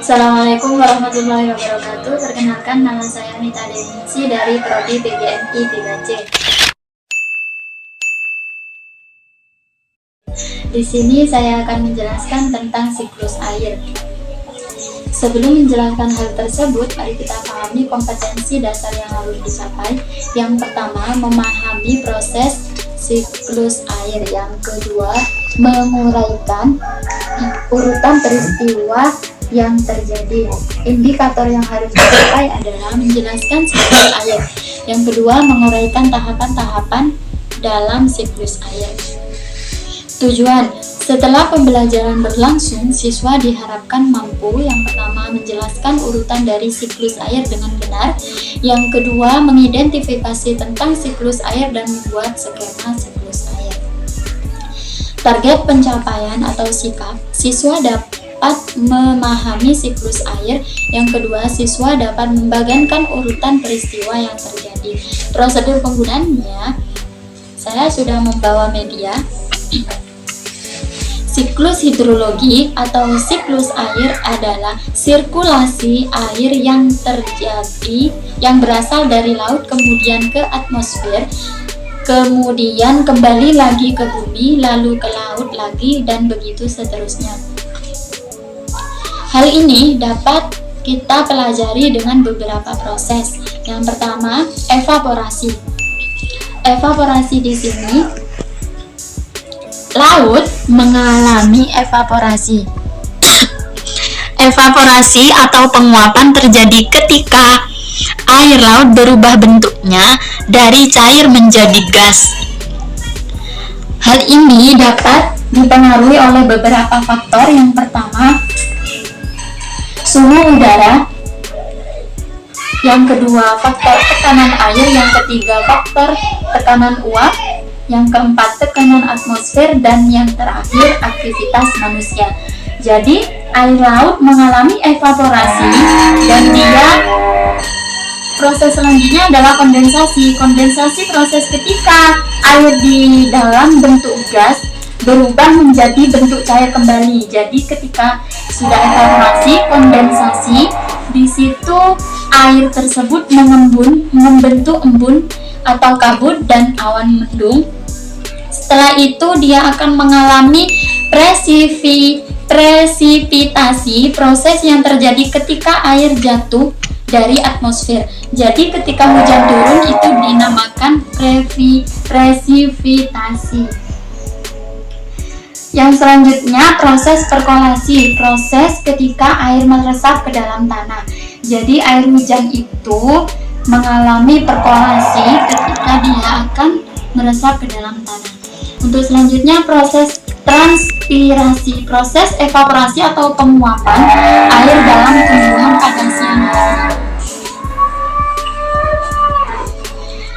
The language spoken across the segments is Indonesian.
Assalamualaikum warahmatullahi wabarakatuh. Perkenalkan, nama saya Nita Deninsi dari Prodi PGMI 3C. Di sini saya akan menjelaskan tentang siklus air. Sebelum menjelaskan hal tersebut, mari kita pahami kompetensi dasar yang harus dicapai. Yang pertama, memahami proses siklus air. Yang kedua, menguraikan urutan peristiwa yang terjadi. Indikator yang harus dicapai adalah menjelaskan siklus air. Yang kedua, menguraikan tahapan-tahapan dalam siklus air. Tujuan: setelah pembelajaran berlangsung, siswa diharapkan mampu yang pertama menjelaskan urutan dari siklus air dengan benar, yang kedua mengidentifikasi tentang siklus air dan membuat skema siklus air. Target pencapaian atau sikap: siswa dapat memahami siklus air. Yang kedua, siswa dapat membagikan urutan peristiwa yang terjadi. Prosedur penggunaannya, saya sudah membawa media. Siklus hidrologi atau siklus air adalah sirkulasi air yang terjadi yang berasal dari laut kemudian ke atmosfer, kemudian kembali lagi ke bumi, lalu ke laut lagi, dan begitu seterusnya. Hal ini dapat kita pelajari dengan beberapa proses. Yang pertama, evaporasi. Evaporasi di sini, laut mengalami evaporasi. Evaporasi atau penguapan terjadi ketika air laut berubah bentuknya dari cair menjadi gas. Hal ini dapat dipengaruhi oleh beberapa faktor. Yang pertama, suhu udara. Yang kedua, faktor tekanan air. Yang ketiga, faktor tekanan uap. Yang keempat, tekanan atmosfer. Dan yang terakhir, aktivitas manusia. Jadi, air laut mengalami evaporasi dan proses selanjutnya adalah kondensasi. Kondensasi proses ketika air di dalam bentuk gas berubah menjadi bentuk cair kembali. Jadi, ketika sudah evaporasi, kondensasi, di situ air tersebut mengembun, membentuk embun atau kabut dan awan mendung. Setelah itu dia akan mengalami presipitasi, proses yang terjadi ketika air jatuh dari atmosfer. Jadi ketika hujan turun itu dinamakan presipitasi. Yang selanjutnya, proses perkolasi, proses ketika air meresap ke dalam tanah. Jadi air hujan itu mengalami perkolasi ketika dia akan meresap ke dalam tanah. Untuk selanjutnya, proses transpirasi, proses evaporasi atau penguapan air dalam tumbuhan pada siang hari.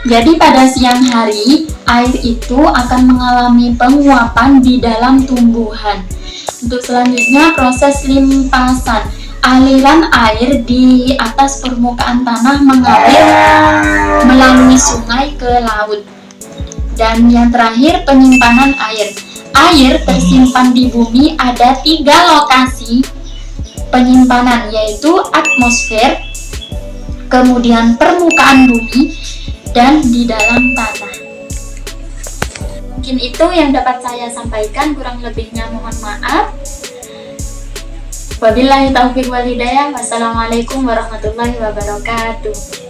Jadi pada siang hari, air itu akan mengalami penguapan di dalam tumbuhan. Untuk selanjutnya, proses limpasan. Aliran air di atas permukaan tanah mengalir melalui sungai ke laut. Dan yang terakhir, penyimpanan air. Air tersimpan di bumi ada 3 lokasi penyimpanan, yaitu atmosfer, kemudian permukaan bumi, dan di dalam tanah. Mungkin itu yang dapat saya sampaikan, kurang lebihnya mohon maaf. Wabillahi taufiq wal hidayah. Wassalamualaikum warahmatullahi wabarakatuh.